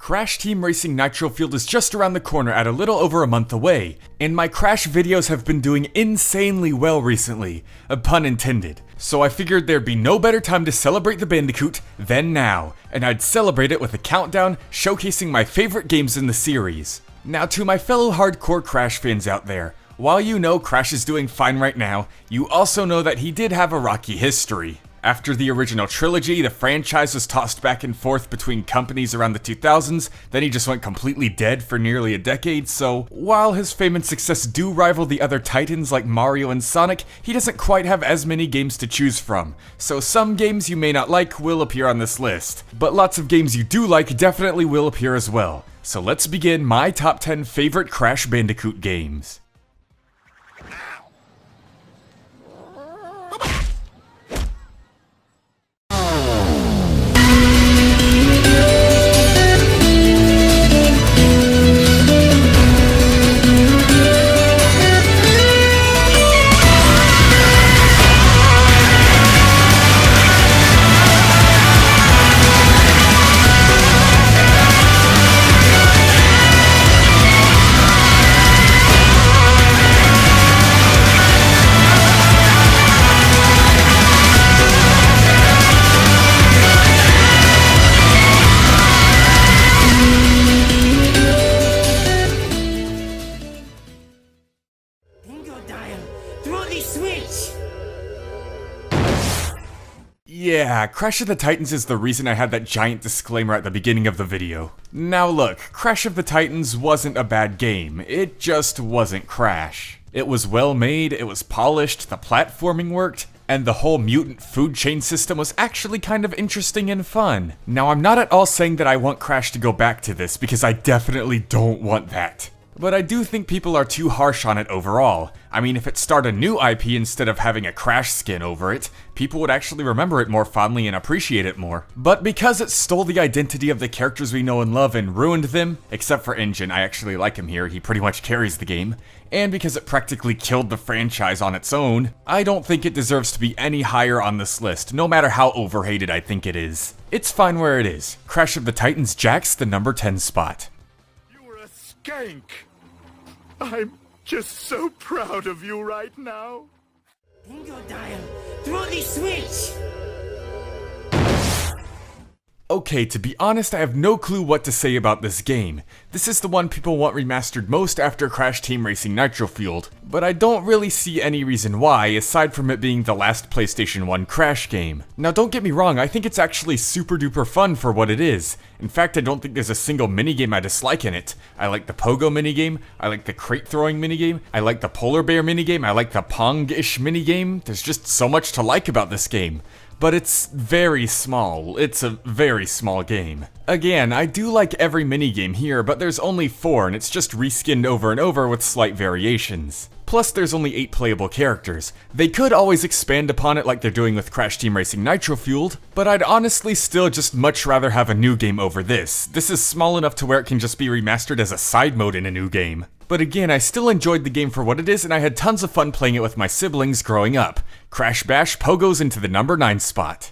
Crash Team Racing Nitro-Fueled is just around the corner at a little over a month away, and my Crash videos have been doing insanely well recently, a pun intended. So I figured there'd be no better time to celebrate the Bandicoot than now, and I'd celebrate it with a countdown showcasing my favorite games in the series. Now to my fellow hardcore Crash fans out there, while you know Crash is doing fine right now, you also know that he did have a rocky history. After the original trilogy, the franchise was tossed back and forth between companies around the 2000s, then he just went completely dead for nearly a decade, so while his fame and success do rival the other titans like Mario and Sonic, he doesn't quite have as many games to choose from. So some games you may not like will appear on this list, but lots of games you do like definitely will appear as well. So let's begin my top 10 favorite Crash Bandicoot games. Yeah, Crash of the Titans is the reason I had that giant disclaimer at the beginning of the video. Now look, Crash of the Titans wasn't a bad game, it just wasn't Crash. It was well made, it was polished, the platforming worked, and the whole mutant food chain system was actually kind of interesting and fun. Now I'm not at all saying that I want Crash to go back to this, because I definitely don't want that. But I do think people are too harsh on it overall. I mean, if it started a new IP instead of having a Crash skin over it, people would actually remember it more fondly and appreciate it more. But because it stole the identity of the characters we know and love and ruined them, except for Engine, I actually like him here, he pretty much carries the game, and because it practically killed the franchise on its own, I don't think it deserves to be any higher on this list, no matter how overhated I think it is. It's fine where it is. Crash of the Titans jacks the number 10 spot. Skank! I'm just so proud of you right now. Bingo dial! Throw the switch! Okay, to be honest, I have no clue what to say about this game. This is the one people want remastered most after Crash Team Racing Nitro-Fueled, but I don't really see any reason why, aside from it being the last PlayStation 1 Crash game. Now don't get me wrong, I think it's actually super duper fun for what it is. In fact, I don't think there's a single minigame I dislike in it. I like the pogo minigame, I like the crate throwing minigame, I like the polar bear minigame, I like the Pong-ish minigame. There's just so much to like about this game. But it's very small. It's a very small game. Again, I do like every minigame here, but there's only 4 and it's just reskinned over and over with slight variations. Plus there's only 8 playable characters. They could always expand upon it like they're doing with Crash Team Racing Nitro-Fueled, but I'd honestly still just much rather have a new game over this. This is small enough to where it can just be remastered as a side mode in a new game. But again, I still enjoyed the game for what it is, and I had tons of fun playing it with my siblings growing up. Crash Bash pogos into the number 9 spot.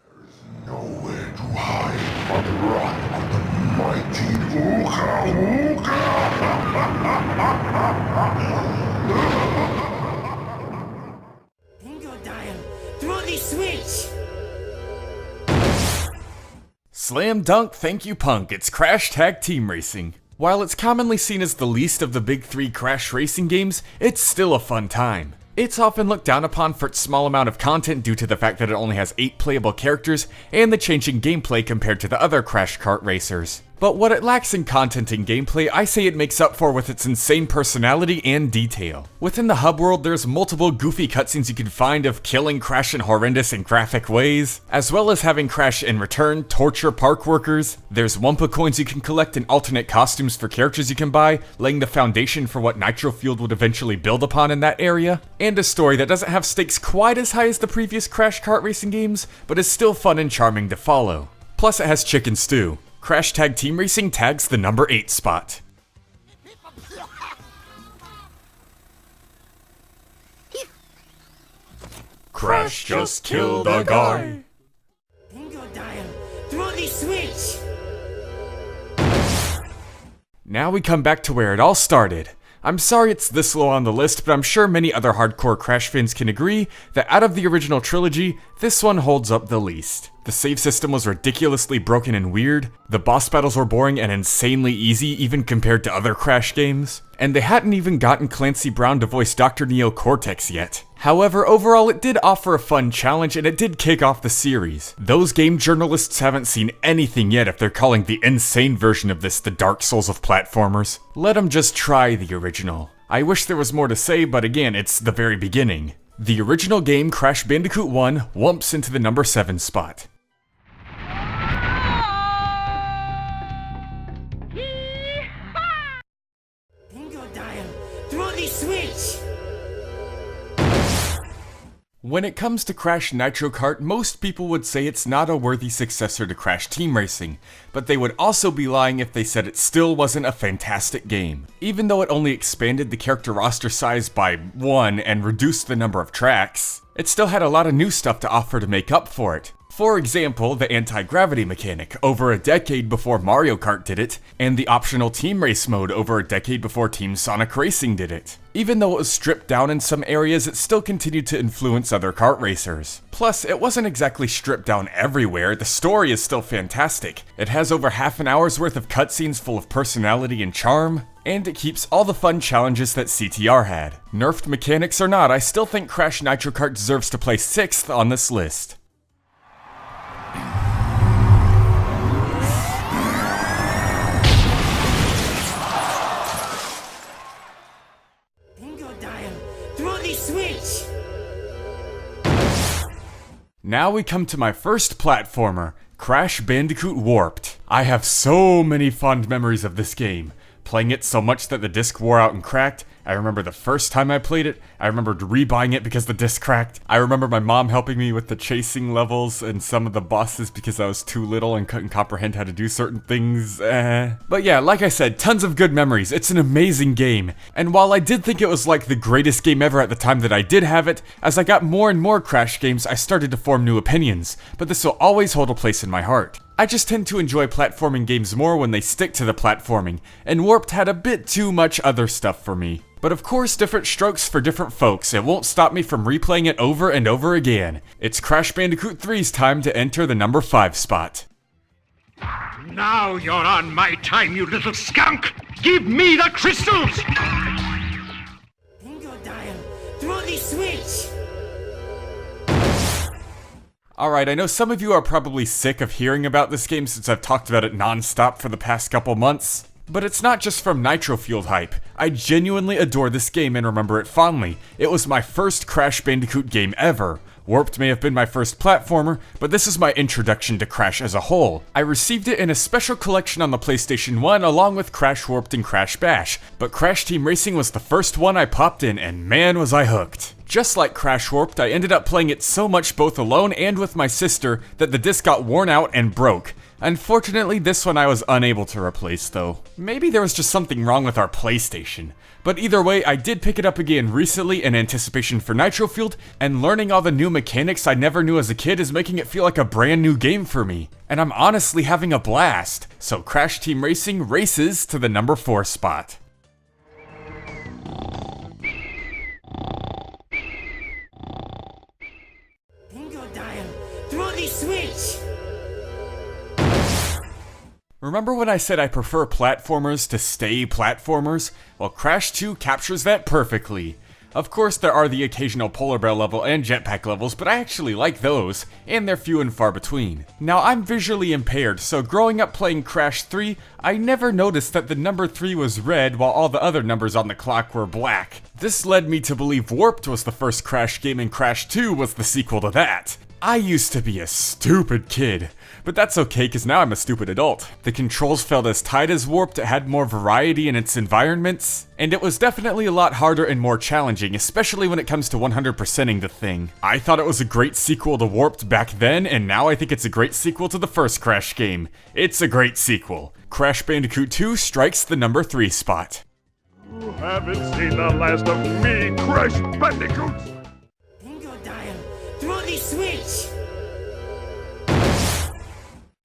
There's nowhere to hide but the rock of the mighty Ooga Ooga! Bingo dial! Throw the switch! Slam dunk, thank you punk, it's Crash Tag Team Racing. While it's commonly seen as the least of the big 3 Crash racing games, it's still a fun time. It's often looked down upon for its small amount of content due to the fact that it only has 8 playable characters and the changing gameplay compared to the other Crash Kart racers. But what it lacks in content and gameplay, I say it makes up for with its insane personality and detail. Within the hub world, there's multiple goofy cutscenes you can find of killing Crash in horrendous and graphic ways, as well as having Crash in return torture park workers. There's Wumpa coins you can collect and alternate costumes for characters you can buy, laying the foundation for what Nitro-Fueled would eventually build upon in that area. And a story that doesn't have stakes quite as high as the previous Crash Kart racing games, but is still fun and charming to follow. Plus it has chicken stew. Crash Tag Team Racing tags the number 8 spot. Crash just killed a guy. Bingo dial! Throw the switch! Now we come back to where it all started. I'm sorry it's this low on the list, but I'm sure many other hardcore Crash fans can agree that out of the original trilogy, this one holds up the least. The save system was ridiculously broken and weird, the boss battles were boring and insanely easy even compared to other Crash games, and they hadn't even gotten Clancy Brown to voice Dr. Neo Cortex yet. However, overall it did offer a fun challenge and it did kick off the series. Those game journalists haven't seen anything yet if they're calling the insane version of this the Dark Souls of platformers. Let them just try the original. I wish there was more to say, but again, it's the very beginning. The original game, Crash Bandicoot 1, whumps into the number 7 spot. Bingo dial, throw the switch! When it comes to Crash Nitro Kart, most people would say it's not a worthy successor to Crash Team Racing, but they would also be lying if they said it still wasn't a fantastic game. Even though it only expanded the character roster size by 1 and reduced the number of tracks, it still had a lot of new stuff to offer to make up for it. For example, the anti-gravity mechanic, over a decade before Mario Kart did it, and the optional Team Race mode over a decade before Team Sonic Racing did it. Even though it was stripped down in some areas, it still continued to influence other kart racers. Plus, it wasn't exactly stripped down everywhere, the story is still fantastic. It has over half an hour's worth of cutscenes full of personality and charm, and it keeps all the fun challenges that CTR had. Nerfed mechanics or not, I still think Crash Nitro Kart deserves to place 6th on this list. Bingo dial, throw the switch! Now we come to my first platformer, Crash Bandicoot Warped. I have so many fond memories of this game. Playing it so much that the disc wore out and cracked. I remember the first time I played it. I remember rebuying it because the disc cracked. I remember my mom helping me with the chasing levels and some of the bosses because I was too little and couldn't comprehend how to do certain things. But yeah, like I said, tons of good memories. It's an amazing game. And while I did think it was like the greatest game ever at the time that I did have it, as I got more and more Crash games, I started to form new opinions. But this will always hold a place in my heart. I just tend to enjoy platforming games more when they stick to the platforming, and Warped had a bit too much other stuff for me. But of course, different strokes for different folks. It won't stop me from replaying it over and over again. It's Crash Bandicoot 3's time to enter the number 5 spot. Now you're on my time, you little skunk! Give me the crystals! Bingo dial, throw the switch! Alright, I know some of you are probably sick of hearing about this game since I've talked about it non-stop for the past couple months. But it's not just from Nitro-Fueled hype. I genuinely adore this game and remember it fondly. It was my first Crash Bandicoot game ever. Warped may have been my first platformer, but this is my introduction to Crash as a whole. I received it in a special collection on the PlayStation 1 along with Crash Warped and Crash Bash, but Crash Team Racing was the first one I popped in and man was I hooked. Just like Crash Warped, I ended up playing it so much both alone and with my sister that the disc got worn out and broke. Unfortunately, this one I was unable to replace though. Maybe there was just something wrong with our PlayStation. But either way, I did pick it up again recently in anticipation for Nitro-Fueled, and learning all the new mechanics I never knew as a kid is making it feel like a brand new game for me. And I'm honestly having a blast. So Crash Team Racing races to the number 4 spot. Bingo dial, throw the switch! Remember when I said I prefer platformers to stay platformers? Well, Crash 2 captures that perfectly. Of course, there are the occasional polar bear level and jetpack levels, but I actually like those, and they're few and far between. Now, I'm visually impaired, so growing up playing Crash 3, I never noticed that the number 3 was red while all the other numbers on the clock were black. This led me to believe Warped was the first Crash game and Crash 2 was the sequel to that. I used to be a stupid kid, but that's okay because now I'm a stupid adult. The controls felt as tight as Warped, it had more variety in its environments, and it was definitely a lot harder and more challenging, especially when it comes to 100%ing the thing. I thought it was a great sequel to Warped back then, and now I think it's a great sequel to the first Crash game. It's a great sequel. Crash Bandicoot 2 strikes the number 3 spot. You haven't seen the last of me, Crash Bandicoot! Bingo dial, throw the switch!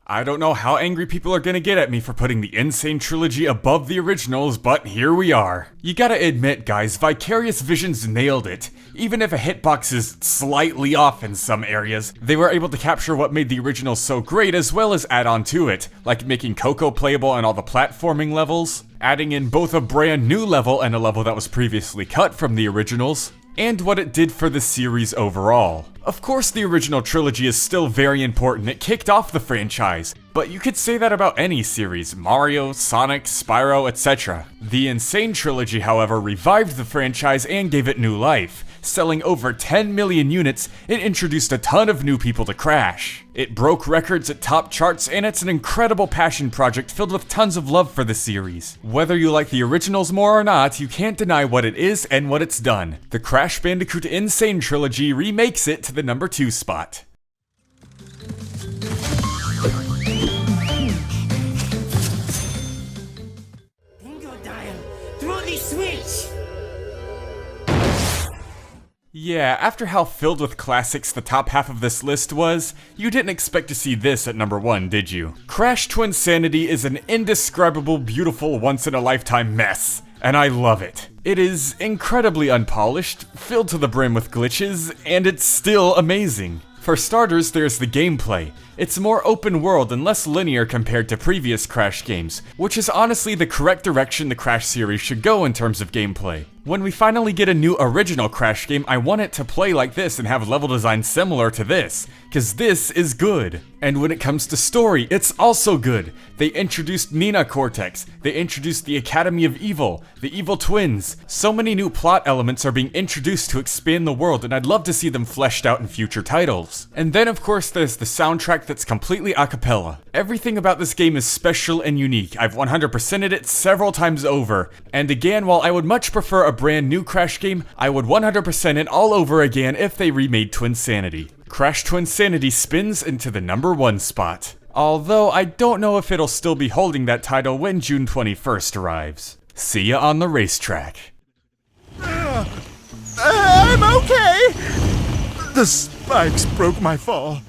I don't know how angry people are gonna get at me for putting the Insane Trilogy above the originals, but here we are. You gotta admit, guys, Vicarious Visions nailed it. Even if a hitbox is slightly off in some areas, they were able to capture what made the originals so great as well as add on to it, like making Coco playable on all the platforming levels, adding in both a brand new level and a level that was previously cut from the originals, and what it did for the series overall. Of course, the original trilogy is still very important, it kicked off the franchise, but you could say that about any series, Mario, Sonic, Spyro, etc. The Insane Trilogy, however, revived the franchise and gave it new life. Selling over 10 million units, it introduced a ton of new people to Crash. It broke records at top charts, and it's an incredible passion project filled with tons of love for the series. Whether you like the originals more or not, you can't deny what it is and what it's done. The Crash Bandicoot Insane Trilogy remakes it to the number 2 spot. Bingo dial, throw the switch! Yeah, after how filled with classics the top half of this list was, you didn't expect to see this at number 1, did you? Crash Twinsanity is an indescribable, beautiful, once-in-a-lifetime mess, and I love it. It is incredibly unpolished, filled to the brim with glitches, and it's still amazing. For starters, there's the gameplay. It's more open world and less linear compared to previous Crash games, which is honestly the correct direction the Crash series should go in terms of gameplay. When we finally get a new original Crash game, I want it to play like this and have level design similar to this, cause this is good. And when it comes to story, it's also good. They introduced Nina Cortex, they introduced the Academy of Evil, the Evil Twins. So many new plot elements are being introduced to expand the world, and I'd love to see them fleshed out in future titles. And then of course there's the soundtrack that's completely a cappella. Everything about this game is special and unique. I've 100%ed it several times over. And again, while I would much prefer a brand new Crash game, I would 100% it all over again if they remade Twinsanity. Crash Twinsanity spins into the number 1 spot. Although I don't know if it'll still be holding that title when June 21st arrives. See ya on the racetrack. I'm okay! The spikes broke my fall.